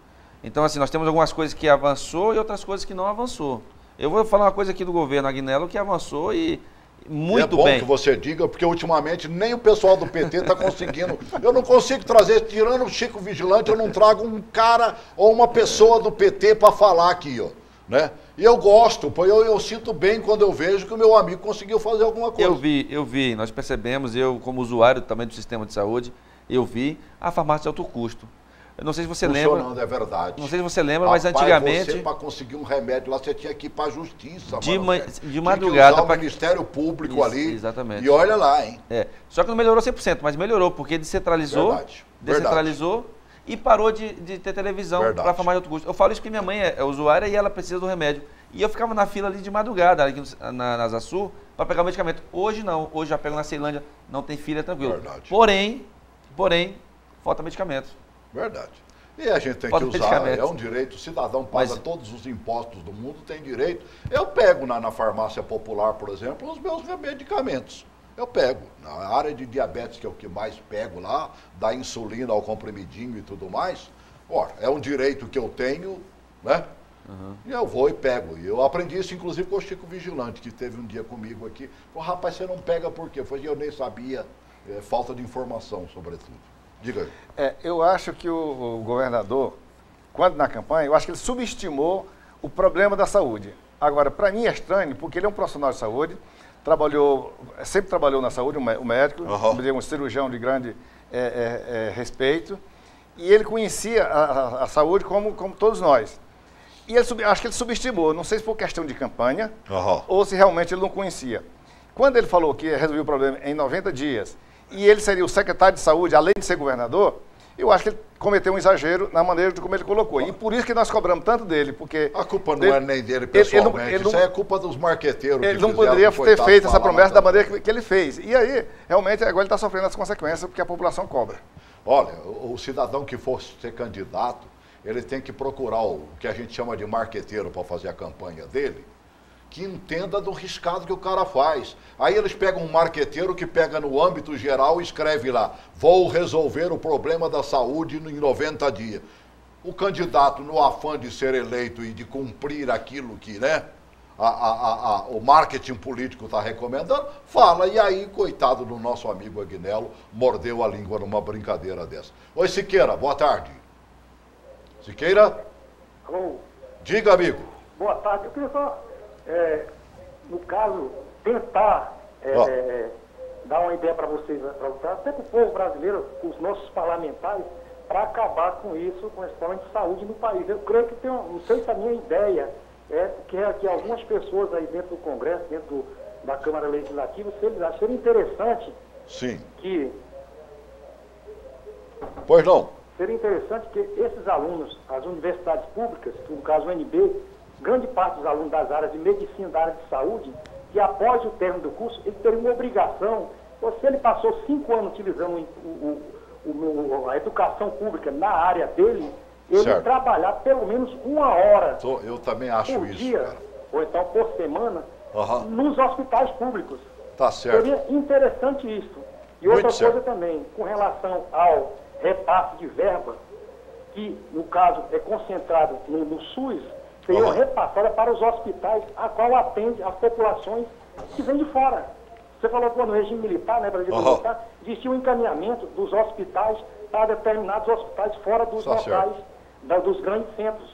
Então, assim, nós temos algumas coisas que avançou e outras coisas que não avançou. Eu vou falar uma coisa aqui do governo Agnello que avançou e muito bem. É bom que você diga, porque ultimamente nem o pessoal do PT está conseguindo. Eu não consigo trazer, tirando o Chico Vigilante, eu não trago um cara ou uma pessoa do PT para falar aqui, ó. Né? E eu gosto, eu sinto bem quando eu vejo que o meu amigo conseguiu fazer alguma coisa. Eu vi, nós percebemos, eu como usuário também do sistema de saúde, eu vi a farmácia de alto custo. Eu não sei se você lembra. Não, é verdade. Não sei se você lembra, mas antigamente. Você, para conseguir um remédio lá, você tinha que ir para a justiça. De madrugada. Para o Ministério Público ali. Exatamente. E olha lá, hein? Só que não melhorou 100%, mas melhorou, porque descentralizou. Descentralizou e parou de ter televisão para a farmácia de alto custo. Eu falo isso porque minha mãe é usuária e ela precisa do remédio. E eu ficava na fila ali de madrugada, aqui na Asa Sul, para pegar o medicamento. Hoje não, hoje já pego na Ceilândia, não tem fila, tranquilo. Verdade. Porém, falta medicamento. Verdade. E a gente tem que usar, é um direito, o cidadão paga todos os impostos do mundo, tem direito. Eu pego na farmácia popular, por exemplo, os meus medicamentos. Eu pego. Na área de diabetes, que é o que mais pego lá, da insulina ao comprimidinho e tudo mais, ora, é um direito que eu tenho, né? E eu vou e pego. E eu aprendi isso, inclusive, com o Chico Vigilante, que teve um dia comigo aqui. Falou, rapaz, você não pega por quê? Eu falei, eu nem sabia, falta de informação, sobretudo. Diga aí. Eu acho que o governador, quando na campanha, eu acho que ele subestimou o problema da saúde. Agora, para mim é estranho, porque ele é um profissional de saúde, sempre trabalhou na saúde, um médico, um cirurgião de grande respeito, e ele conhecia a saúde como todos nós. E acho que ele subestimou, não sei se por questão de campanha, ou se realmente ele não conhecia. Quando ele falou que ia resolver o problema em 90 dias, e ele seria o secretário de saúde, além de ser governador, eu acho que ele cometeu um exagero na maneira de como ele colocou. E por isso que nós cobramos tanto dele, porque... A culpa não é nem dele pessoalmente, isso é culpa dos marqueteiros. Ele não poderia ter feito essa promessa da maneira que ele fez. E aí, realmente, agora ele está sofrendo as consequências, porque a população cobra. Olha, o cidadão que for ser candidato, ele tem que procurar o que a gente chama de marqueteiro para fazer a campanha dele, que entenda do riscado que o cara faz. Aí eles pegam um marqueteiro que pega no âmbito geral e escreve lá, vou resolver o problema da saúde em 90 dias. O candidato, no afã de ser eleito e de cumprir aquilo que, né, o marketing político está recomendando, fala, e aí, coitado do nosso amigo Agnello, mordeu a língua numa brincadeira dessa. Oi, Siqueira, boa tarde. Siqueira? Alô? Diga, amigo. Boa tarde. Eu queria só, no caso, tentar dar uma ideia para vocês, até para o povo brasileiro, os nossos parlamentares, para acabar com isso, com esse problema de saúde no país. Eu creio que não sei se a minha ideia que algumas pessoas aí dentro do Congresso, dentro da Câmara Legislativa, se eles acharem interessante que... Pois não. Seria interessante que esses alunos, as universidades públicas, que no caso o UNB, grande parte dos alunos das áreas de medicina, da área de saúde, que após o término do curso, ele teria uma obrigação, ou se ele passou 5 anos utilizando a educação pública na área dele, ele trabalhar pelo menos 1 hora eu também acho por isso, dia, cara. ou então por semana, nos hospitais públicos. Tá certo. Seria interessante isso. E outra coisa também, com relação ao repasse de verba, que no caso é concentrado no SUS, seria repassada para os hospitais, a qual atende as populações que vêm de fora. Você falou que no regime militar, né, Brasil militar, existia um encaminhamento dos hospitais para determinados hospitais fora dos locais, dos grandes centros.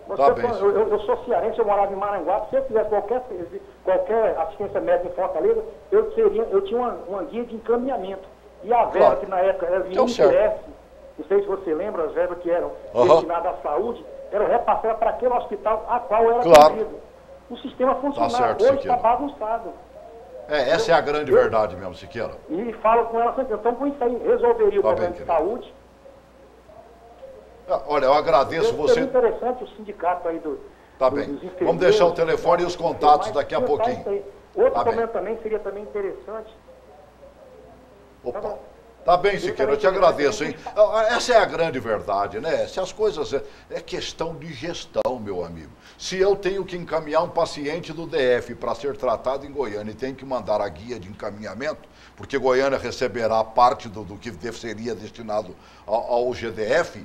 Eu sou cearense, eu morava em Maranguape, se eu fizesse qualquer assistência médica em Fortaleza, eu tinha uma guia de encaminhamento. E a verba que na época era vinha não sei se você lembra, as verbas que eram destinadas à saúde, eram repassadas para aquele hospital a qual era atendido. O sistema funcionava, hoje está bagunçado. Essa é a grande verdade mesmo, Siqueira. E falo com ela sempre, então com isso aí resolveria o problema de saúde. Olha, eu agradeço você. Seria interessante o sindicato aí Tá bem. Vamos deixar o telefone e os contatos daqui a pouquinho. Outro problema também seria interessante. Opa, Tá bem, Siqueira, eu te agradeço, hein? Essa é a grande verdade, né? Se as coisas... É questão de gestão, meu amigo. Se eu tenho que encaminhar um paciente do DF para ser tratado em Goiânia e tenho que mandar a guia de encaminhamento, porque Goiânia receberá parte do que seria destinado ao GDF,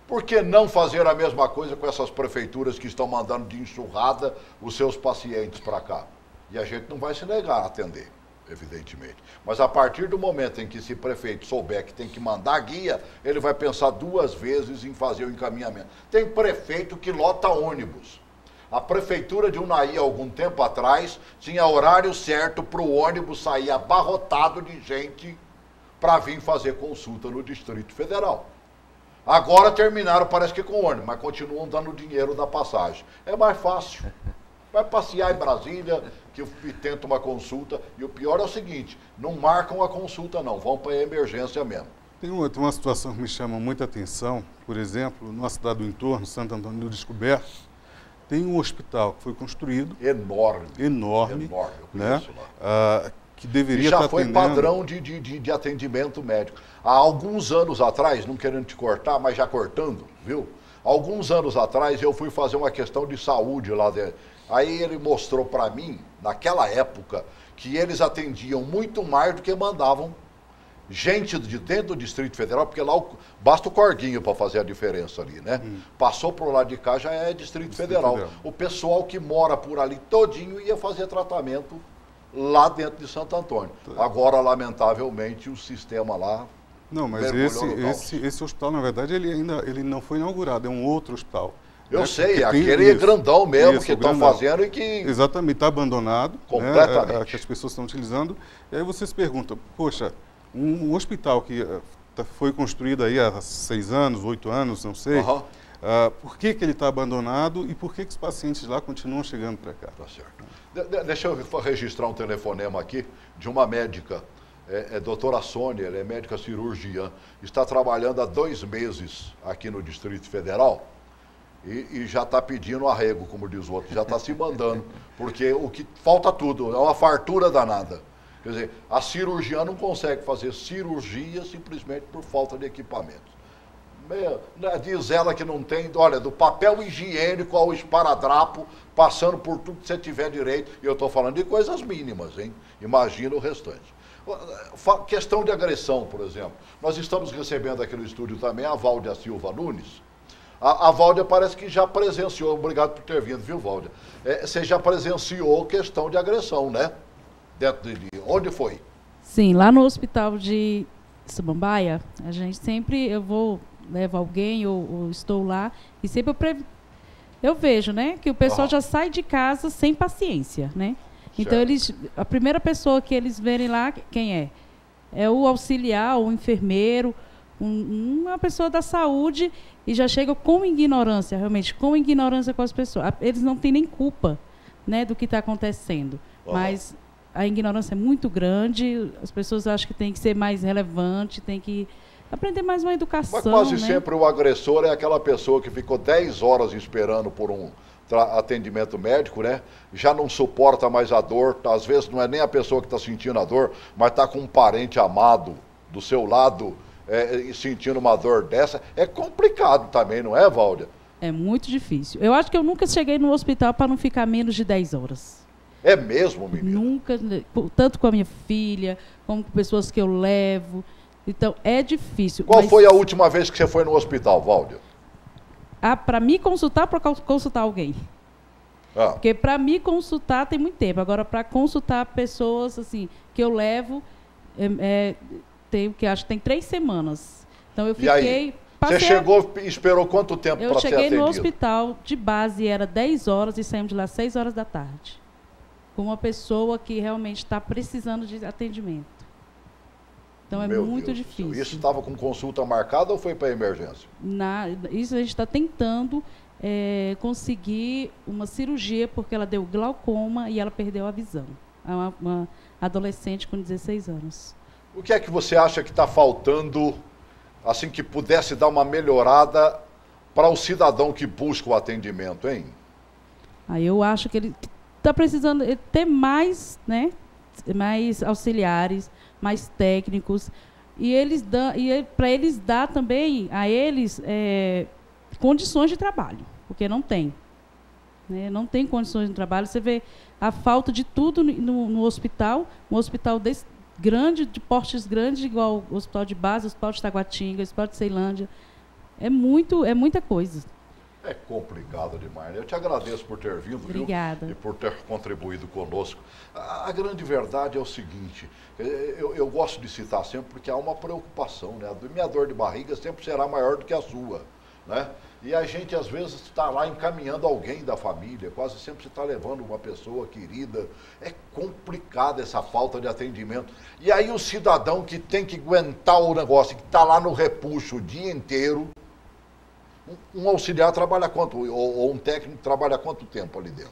por que não fazer a mesma coisa com essas prefeituras que estão mandando de enxurrada os seus pacientes para cá? E a gente não vai se negar a atender, evidentemente. Mas a partir do momento em que esse prefeito souber que tem que mandar guia, ele vai pensar 2 vezes em fazer o encaminhamento. Tem prefeito que lota ônibus. A prefeitura de Unai, algum tempo atrás, tinha horário certo para o ônibus sair abarrotado de gente para vir fazer consulta no Distrito Federal. Agora terminaram, parece que com ônibus, mas continuam dando dinheiro da passagem. É mais fácil. Vai passear em Brasília e tenta uma consulta. E o pior é o seguinte, não marcam a consulta não, vão para a emergência mesmo. Tem uma situação que me chama muita atenção, por exemplo, na cidade do entorno, Santo Antônio do Descoberto, tem um hospital que foi construído. Enorme, né? Que deveria estar atendendo. Já foi padrão de atendimento médico. Há alguns anos atrás, não querendo te cortar, mas já cortando, viu? Alguns anos atrás eu fui fazer uma questão de saúde lá dentro. Aí ele mostrou para mim, naquela época, que eles atendiam muito mais do que mandavam gente de dentro do Distrito Federal, porque lá basta o corguinho para fazer a diferença ali, né? Passou por lado de cá, já é Distrito Federal. O pessoal que mora por ali todinho ia fazer tratamento lá dentro de Santo Antônio. Agora, lamentavelmente, o sistema lá... Não, mas esse hospital, na verdade, ele não foi inaugurado, é um outro hospital. Eu sei, aquele é grandão mesmo que estão fazendo e que... Exatamente, está abandonado, completamente, né, que as pessoas estão utilizando. E aí você se pergunta, poxa, um hospital que foi construído aí há 6 anos, 8 anos, não sei, por que ele está abandonado e por que os pacientes lá continuam chegando para cá? Tá certo. Deixa eu registrar um telefonema aqui de uma médica, doutora Sônia, ela é médica cirurgiã, está trabalhando há 2 meses aqui no Distrito Federal. E já está pedindo arrego, como diz o outro, já está se mandando, porque o que falta tudo, é uma fartura danada. Quer dizer, a cirurgiã não consegue fazer cirurgia simplesmente por falta de equipamento. Diz ela que não tem, olha, do papel higiênico ao esparadrapo, passando por tudo que você tiver direito, e eu estou falando de coisas mínimas, hein? Imagina o restante. Questão de agressão, por exemplo. Nós estamos recebendo aqui no estúdio também a Váldia Silva Nunes. A Váldia parece que já presenciou, obrigado por ter vindo, viu, Váldia? Você já presenciou questão de agressão, né? Onde foi? Sim, lá no hospital de Samambaia, a gente sempre, levo alguém, ou estou lá, e sempre eu vejo, né, que o pessoal já sai de casa sem paciência, né? Então, a primeira pessoa que eles verem lá, quem é? É o auxiliar, o enfermeiro, uma pessoa da saúde, e já chega com ignorância, realmente, com ignorância com as pessoas. Eles não têm nem culpa, né, do que está acontecendo. Mas a ignorância é muito grande, as pessoas acham que tem que ser mais relevante, tem que aprender mais uma educação. Mas quase sempre o agressor é aquela pessoa que ficou 10 horas esperando por um atendimento médico, né? Já não suporta mais a dor, às vezes não é nem a pessoa que está sentindo a dor, mas está com um parente amado do seu lado, e sentindo uma dor dessa. É complicado também, não é, Váldia? É muito difícil. Eu acho que eu nunca cheguei no hospital para não ficar menos de 10 horas. É mesmo, menina? Nunca, tanto com a minha filha, como com pessoas que eu levo. Então, é difícil. Qual foi a última vez que você foi no hospital, Váldia? Para me consultar, para consultar alguém. Porque para me consultar tem muito tempo. Agora, para consultar pessoas assim que eu levo, acho que tem 3 semanas. Então, eu fiquei... E aí? Você chegou e esperou quanto tempo para ser atendido? Eu cheguei no hospital de base, era 10 horas e saímos de lá 6 horas da tarde. Com uma pessoa que realmente está precisando de atendimento. Então, é muito difícil. Isso estava com consulta marcada ou foi para emergência? Isso a gente está tentando conseguir uma cirurgia, porque ela deu glaucoma e ela perdeu a visão. É uma adolescente com 16 anos. O que é que você acha que está faltando, assim, que pudesse dar uma melhorada para o cidadão que busca o atendimento, hein? Eu acho que ele está precisando ter mais, né, mais auxiliares, mais técnicos. E para eles dar também a eles condições de trabalho, porque não tem. Né? Não tem condições de trabalho. Você vê a falta de tudo no hospital, um hospital grande, de portes grandes, igual o hospital de base, o hospital de Taguatinga, o hospital de Ceilândia. É muita coisa. É complicado demais. Eu te agradeço por ter vindo, Obrigada. Viu? E por ter contribuído conosco. A grande verdade é o seguinte, eu gosto de citar sempre porque há uma preocupação, né? A minha dor de barriga sempre será maior do que a sua, né? E a gente, às vezes, está lá encaminhando alguém da família, quase sempre você está levando uma pessoa querida. É complicada essa falta de atendimento. E aí o cidadão que tem que aguentar o negócio, que está lá no repuxo o dia inteiro, um auxiliar trabalha quanto, ou um técnico trabalha quanto tempo ali dentro?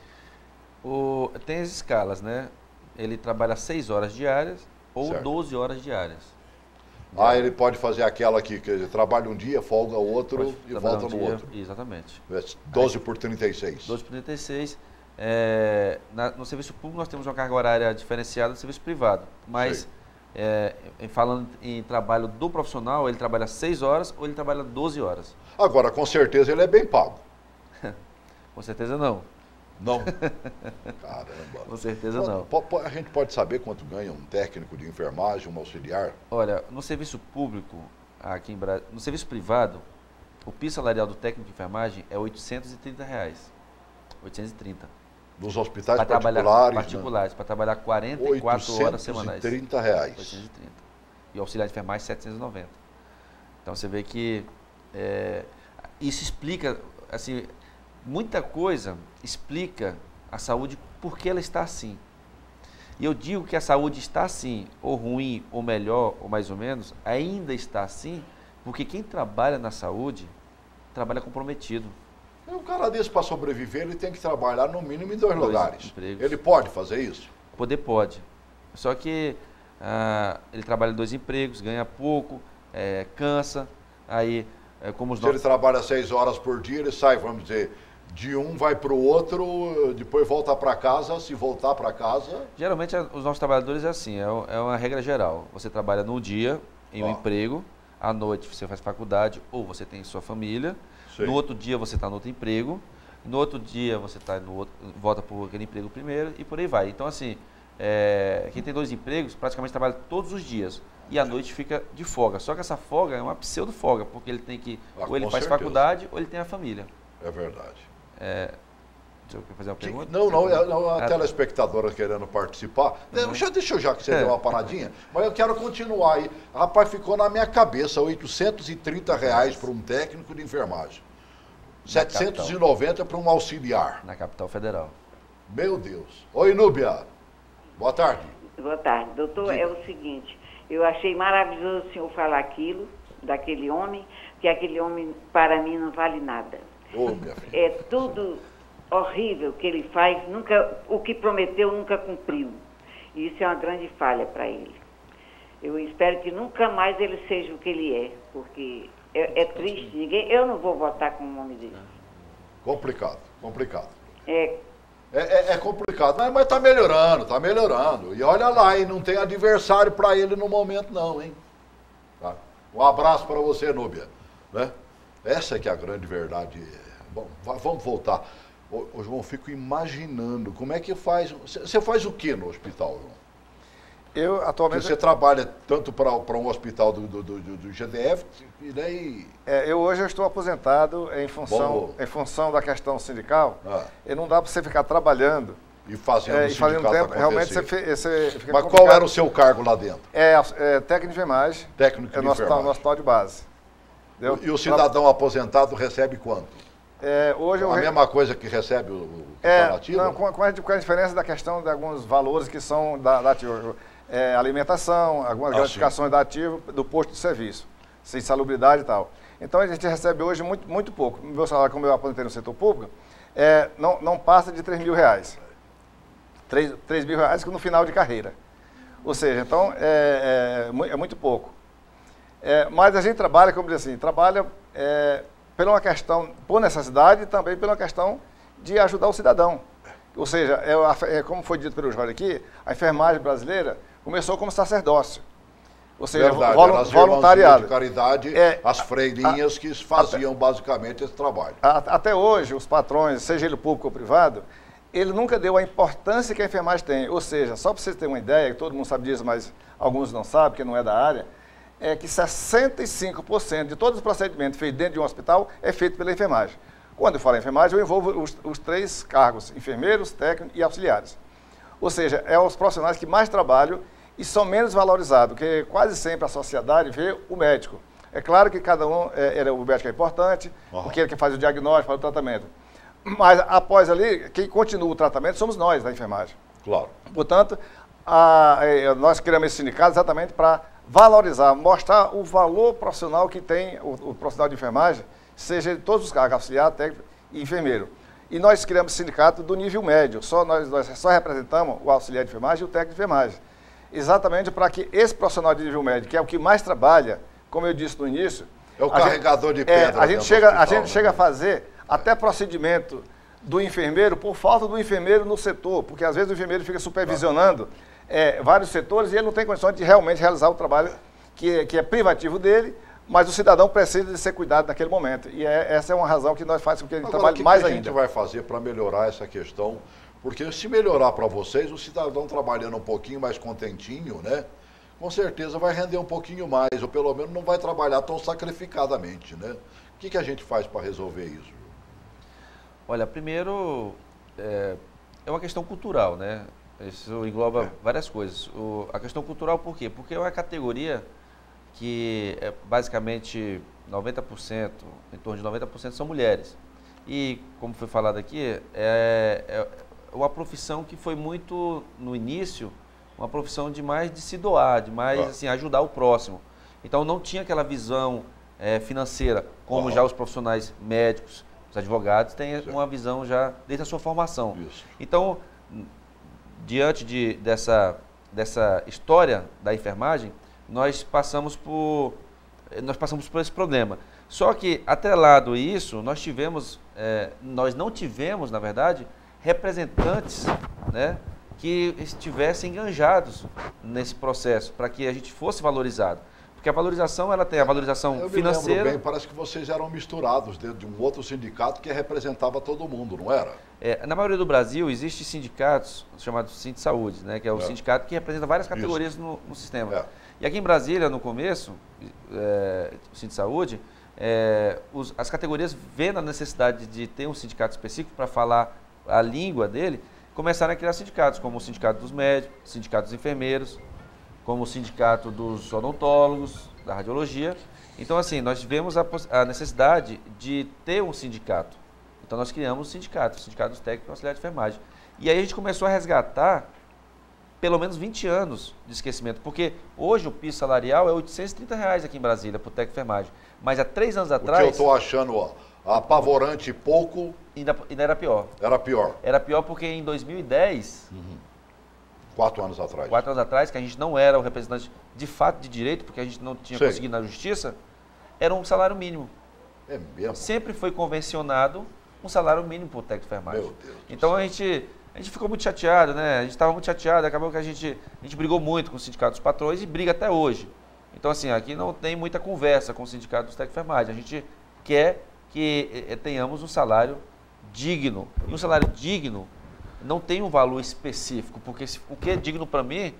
Tem as escalas, né? Ele trabalha 6 horas diárias ou Certo. 12 horas diárias. Ele pode fazer aquela aqui, que ele trabalha um dia, folga o outro e volta no outro. Exatamente. 12 por 36. 12 por 36. No serviço público nós temos uma carga horária diferenciada do serviço privado, mas falando em trabalho do profissional, ele trabalha 6 horas ou ele trabalha 12 horas? Agora, com certeza ele é bem pago. Com certeza não. Não? Caramba. Com certeza não. A gente pode saber quanto ganha um técnico de enfermagem, um auxiliar? Olha, no serviço público, aqui em Brasília, no serviço privado, o piso salarial do técnico de enfermagem é R$ 830. 830. Nos hospitais particulares? Particulares, para trabalhar 44 horas semanais. R$ 830. 830. E o auxiliar de enfermagem, 790. Então, você vê que isso explica, assim, muita coisa explica a saúde porque ela está assim. E eu digo que a saúde está assim, ou ruim, ou melhor, ou mais ou menos, ainda está assim, porque quem trabalha na saúde, trabalha comprometido. Um cara desse, para sobreviver, ele tem que trabalhar no mínimo em 2 lugares. Empregos. Ele pode fazer isso? Pode. Só que ele trabalha em 2 empregos, ganha pouco, cansa, aí como os Se ele trabalha 6 horas por dia, ele sai, vamos dizer, de um vai para o outro, depois volta para casa, se voltar para casa... Geralmente os nossos trabalhadores é assim, é uma regra geral. Você trabalha no dia em um emprego, à noite você faz faculdade ou você tem sua família, Sim. No outro dia você está no outro emprego, no outro dia você tá volta para aquele emprego primeiro e por aí vai. Então assim, quem tem 2 empregos praticamente trabalha todos os dias e à noite fica de folga. Só que essa folga é uma pseudo-folga, porque ele tem que, ou ele faz faculdade ou ele tem a família. É verdade. Deixa eu fazer uma pergunta? Não, a telespectadora querendo participar. Deixa eu já que você deu uma paradinha, mas eu quero continuar aí. Rapaz, ficou na minha cabeça, R$ 830 para um técnico de enfermagem. 790 para um auxiliar. Na capital federal. Meu Deus. Oi, Núbia. Boa tarde. Boa tarde. Doutor, é o seguinte, eu achei maravilhoso o senhor falar aquilo, daquele homem, que aquele homem, para mim, não vale nada. Minha filha. É tudo horrível que ele faz, o que prometeu nunca cumpriu. E isso é uma grande falha para ele. Eu espero que nunca mais ele seja o que ele é, porque é triste. Eu não vou votar com um homem desse. Complicado. É complicado, mas tá melhorando. E olha lá, e não tem adversário para ele no momento não, hein? Tá? Um abraço para você, Núbia. Né? Essa que é a grande verdade. Bom, vamos voltar. Ô, João, fico imaginando, como é que faz... Você faz o que no hospital, João? Eu, atualmente... Porque você trabalha tanto para um hospital do GDF, e daí... eu hoje estou aposentado em função da questão sindical, e não dá para você ficar trabalhando... E fazendo o sindicato acontecer. Realmente você fica Mas complicado. qual era o seu cargo lá dentro? Técnico de enfermagem. Técnico de enfermagem. No hospital de base. E o cidadão aposentado recebe quanto? Hoje a mesma coisa que recebe o que está nativo? Não, com a diferença da questão de alguns valores que são da ativa. Alimentação, algumas gratificações da ativa, do posto de serviço, insalubridade e tal. Então a gente recebe hoje muito pouco. O meu salário, como eu aposentei no setor público, não passa de R$3.000. R$3.000 no final de carreira. Ou seja, então é muito pouco. Mas a gente trabalha, como diz assim, pela uma questão, por necessidade e também pela questão de ajudar o cidadão. Ou seja, como foi dito pelo Jorge aqui, a enfermagem brasileira começou como sacerdócio. Ou seja, verdade, voluntariado. De caridade, as freirinhas que faziam basicamente esse trabalho. Até hoje, os patrões, seja ele público ou privado, ele nunca deu a importância que a enfermagem tem. Ou seja, só para vocês terem uma ideia, todo mundo sabe disso, mas alguns não sabem, porque não é da área, é que 65% de todos os procedimentos feitos dentro de um hospital é feito pela enfermagem. Quando eu falo enfermagem, eu envolvo os 3 cargos, enfermeiros, técnicos e auxiliares. Ou seja, é os profissionais que mais trabalham e são menos valorizados, porque quase sempre a sociedade vê o médico. É claro que cada um, o médico é importante, porque ele que faz o diagnóstico, faz o tratamento. Mas após ali, quem continua o tratamento somos nós, da enfermagem. Claro. Portanto, nós criamos esse sindicato exatamente para valorizar, mostrar o valor profissional que tem o profissional de enfermagem, seja de todos os cargos, auxiliar, técnico e enfermeiro. E nós criamos sindicato do nível médio, nós só representamos o auxiliar de enfermagem e o técnico de enfermagem. Exatamente para que esse profissional de nível médio, que é o que mais trabalha, como eu disse no início... É o carregador de pedra. A gente chega a fazer até procedimento do enfermeiro por falta do enfermeiro no setor, porque às vezes o enfermeiro fica supervisionando vários setores e ele não tem condições de realmente realizar o trabalho que é privativo dele, mas o cidadão precisa de ser cuidado naquele momento. E essa é uma razão que nós fazemos com que ele trabalhe mais ainda. O que a gente vai fazer para melhorar essa questão? Porque se melhorar para vocês, o cidadão trabalhando um pouquinho mais contentinho, né? Com certeza vai render um pouquinho mais, ou pelo menos não vai trabalhar tão sacrificadamente, né? O que a gente faz para resolver isso? Olha, primeiro, é uma questão cultural, né? Isso engloba várias coisas. A questão cultural, por quê? Porque é uma categoria que basicamente 90%, em torno de 90% são mulheres. E, como foi falado aqui, é uma profissão que foi muito, no início, uma profissão de mais de se doar, de mais assim, ajudar o próximo. Então não tinha aquela visão financeira, como já os profissionais médicos, os advogados têm uma visão já desde a sua formação. Isso. Então, diante dessa história da enfermagem, nós passamos por esse problema. Só que, atrelado a isso, nós não tivemos, na verdade, representantes, né, que estivessem enganjados nesse processo, para que a gente fosse valorizado. Porque a valorização, ela tem a valorização financeira... Eu me lembro bem, parece que vocês eram misturados dentro de um outro sindicato que representava todo mundo, não era? Na maioria do Brasil, existem sindicatos chamados Sindsaúde, né, que é o sindicato que representa várias categorias no sistema. E aqui em Brasília, no começo, o Sindsaúde, as categorias, vendo a necessidade de ter um sindicato específico para falar a língua dele, começaram a criar sindicatos, como o Sindicato dos Médicos, o Sindicato dos Enfermeiros, como o Sindicato dos Odontólogos, da Radiologia. Então, assim, nós tivemos a necessidade de ter um sindicato. Então, nós criamos o Sindicato dos Técnicos e Auxiliares de Enfermagem. E aí a gente começou a resgatar pelo menos 20 anos de esquecimento, porque hoje o piso salarial é R$ 830 aqui em Brasília, para o técnico de enfermagem. Mas há 3 anos atrás... O que eu estou achando apavorante pouco... Ainda era pior. Era pior. Era pior porque em 2010... 4 anos atrás. 4 anos atrás, que a gente não era o representante de fato de direito, porque a gente não tinha conseguido na justiça, era um salário mínimo. É mesmo? Sempre foi convencionado um salário mínimo para o técnico de enfermagem. Meu Deus. Então a gente ficou muito chateado, né? A gente estava muito chateado, acabou que a gente brigou muito com o Sindicato dos Patrões e briga até hoje. Então, assim, aqui não tem muita conversa com o Sindicato dos Técnicos de Enfermagem. A gente quer que tenhamos um salário digno. E um salário digno não tem um valor específico, porque o que é digno para mim,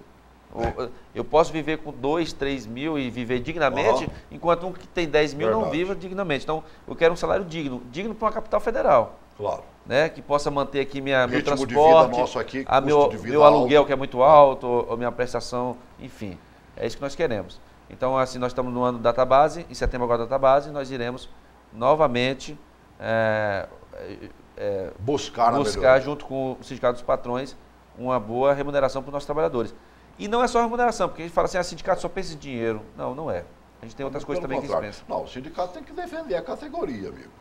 eu posso viver com 2, 3 mil e viver dignamente, enquanto um que tem 10 mil não vive dignamente. Então, eu quero um salário digno para uma capital federal. Claro. Né, que possa manter aqui meu transporte, de vida nosso aqui, meu aluguel que é muito alto, ou minha prestação, enfim. É isso que nós queremos. Então, assim, nós estamos no ano do Database, em setembro agora da Database, nós iremos novamente buscar junto com o Sindicato dos Patrões, uma boa remuneração para os nossos trabalhadores. E não é só remuneração, porque a gente fala assim, sindicato só pensa em dinheiro. Não, não é. A gente tem outras coisas também que se pensa. Não, o sindicato tem que defender a categoria, amigo.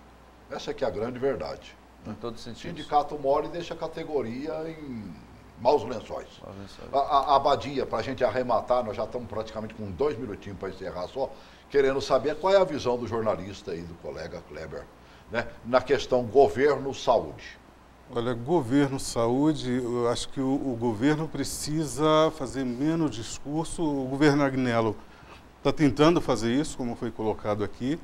Essa aqui é a grande verdade. Em todos os sentidos. O sindicato mora e deixa a categoria em maus lençóis. A Abadia, para a gente arrematar, nós já estamos praticamente com 2 minutinhos para encerrar só, querendo saber qual é a visão do jornalista e do colega Kleber, né, na questão governo-saúde. Olha, governo-saúde, eu acho que o governo precisa fazer menos discurso. O governo Agnello está tentando fazer isso, como foi colocado aqui.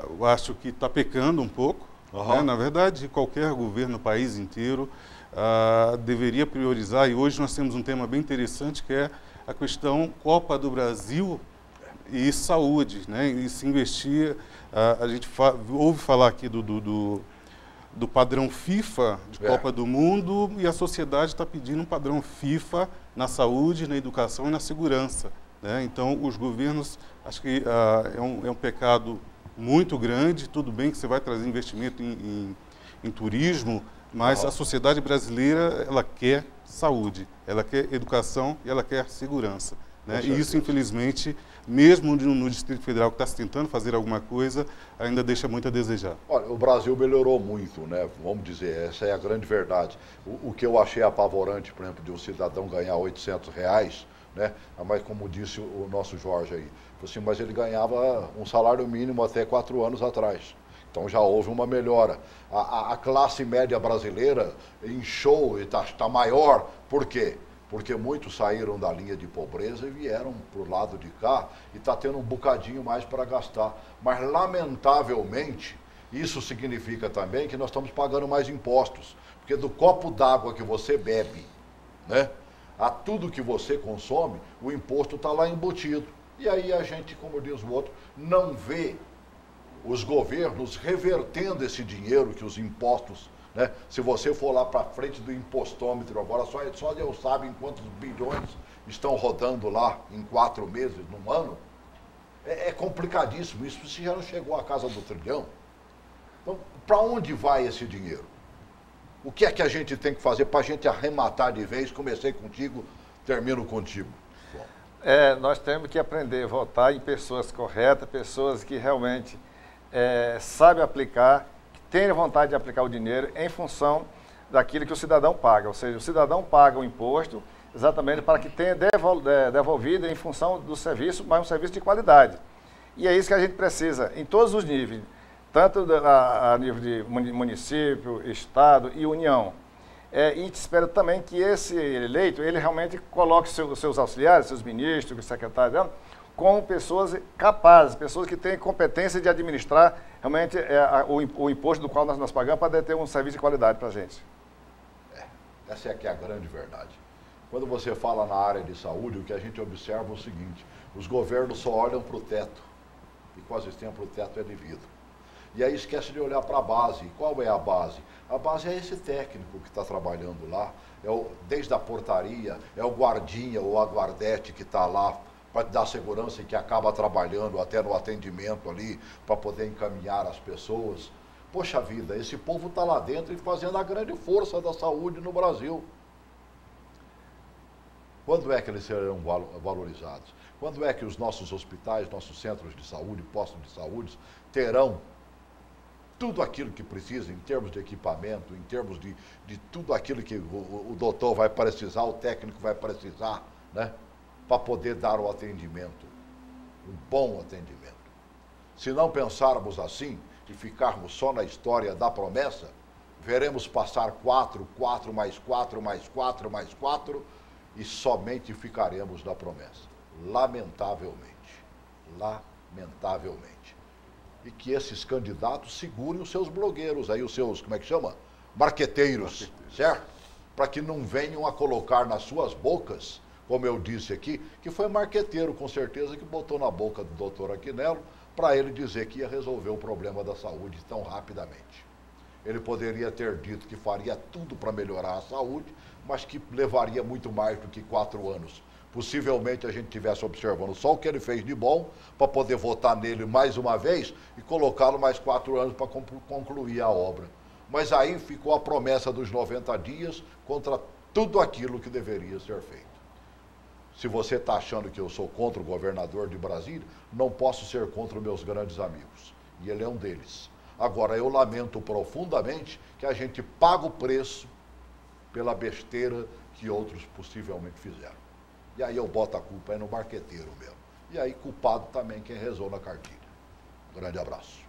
Eu acho que está pecando um pouco. Né? Na verdade, qualquer governo no país inteiro deveria priorizar, e hoje nós temos um tema bem interessante, que é a questão Copa do Brasil e saúde, né? E se investir, a gente ouve falar aqui do padrão FIFA de Copa do Mundo, e a sociedade está pedindo um padrão FIFA na saúde, na educação e na segurança, né? Então, os governos, acho que é um pecado muito grande. Tudo bem que você vai trazer investimento em turismo, mas a sociedade brasileira, ela quer saúde, ela quer educação e ela quer segurança, né? E isso, infelizmente, mesmo no Distrito Federal, que está se tentando fazer alguma coisa, ainda deixa muito a desejar. Olha, o Brasil melhorou muito, né? Vamos dizer, essa é a grande verdade. O que eu achei apavorante, por exemplo, de um cidadão ganhar R$800, né? Mas como disse o nosso Jorge aí, assim, mas ele ganhava um salário mínimo até 4 anos atrás. Então já houve uma melhora. A classe média brasileira inchou e está maior. Por quê? Porque muitos saíram da linha de pobreza e vieram para o lado de cá, e está tendo um bocadinho mais para gastar. Mas, lamentavelmente, isso significa também que nós estamos pagando mais impostos. Porque do copo d'água que você bebe, né, a tudo que você consome, o imposto está lá embutido. E aí a gente, como diz o outro, não vê os governos revertendo esse dinheiro que os impostos, né? Se você for lá para frente do impostômetro agora, só Deus sabe em quantos bilhões estão rodando lá em 4 meses, num ano. É complicadíssimo. Isso já não chegou à casa do trilhão. Então, para onde vai esse dinheiro? O que é que a gente tem que fazer para a gente arrematar de vez? Comecei contigo, termino contigo. Nós temos que aprender a votar em pessoas corretas, pessoas que realmente sabem aplicar, que têm vontade de aplicar o dinheiro em função daquilo que o cidadão paga. Ou seja, o cidadão paga o imposto exatamente para que tenha devolvido em função do serviço, mas um serviço de qualidade. E é isso que a gente precisa, em todos os níveis, tanto a nível de município, estado e União. E espero também que esse eleito, ele realmente coloque seus auxiliares, seus ministros, secretários, como pessoas capazes, pessoas que têm competência de administrar realmente o imposto do qual nós pagamos para ter um serviço de qualidade para a gente. Essa é que é a grande verdade. Quando você fala na área de saúde, o que a gente observa é o seguinte: os governos só olham para o teto, e quase sempre o teto é de vidro. E aí esquece de olhar para a base. E qual é a base? A base é esse técnico que está trabalhando lá, desde a portaria, é o guardinha ou a guardete que está lá para dar segurança e que acaba trabalhando até no atendimento ali, para poder encaminhar as pessoas. Poxa vida, esse povo está lá dentro e fazendo a grande força da saúde no Brasil. Quando é que eles serão valorizados? Quando é que os nossos hospitais, nossos centros de saúde, postos de saúde, terão tudo aquilo que precisa em termos de equipamento, em termos de tudo aquilo que o doutor vai precisar, o técnico vai precisar, né, para poder dar o atendimento, um bom atendimento. Se não pensarmos assim e ficarmos só na história da promessa, veremos passar 4, 4 mais 4 mais 4 mais 4 e somente ficaremos na promessa. Lamentavelmente. Lamentavelmente. E que esses candidatos segurem os seus blogueiros, aí os seus, como é que chama? Marqueteiros, certo? Para que não venham a colocar nas suas bocas, como eu disse aqui, que foi marqueteiro, com certeza, que botou na boca do doutor Aquinello para ele dizer que ia resolver o problema da saúde tão rapidamente. Ele poderia ter dito que faria tudo para melhorar a saúde, mas que levaria muito mais do que 4 anos. Possivelmente a gente estivesse observando só o que ele fez de bom, para poder votar nele mais uma vez e colocá-lo mais 4 anos para concluir a obra. Mas aí ficou a promessa dos 90 dias contra tudo aquilo que deveria ser feito. Se você está achando que eu sou contra o governador de Brasília, não posso ser contra os meus grandes amigos. E ele é um deles. Agora, eu lamento profundamente que a gente paga o preço pela besteira que outros possivelmente fizeram. E aí eu boto a culpa aí no marqueteiro mesmo. E aí culpado também quem rezou na cartilha. Grande abraço.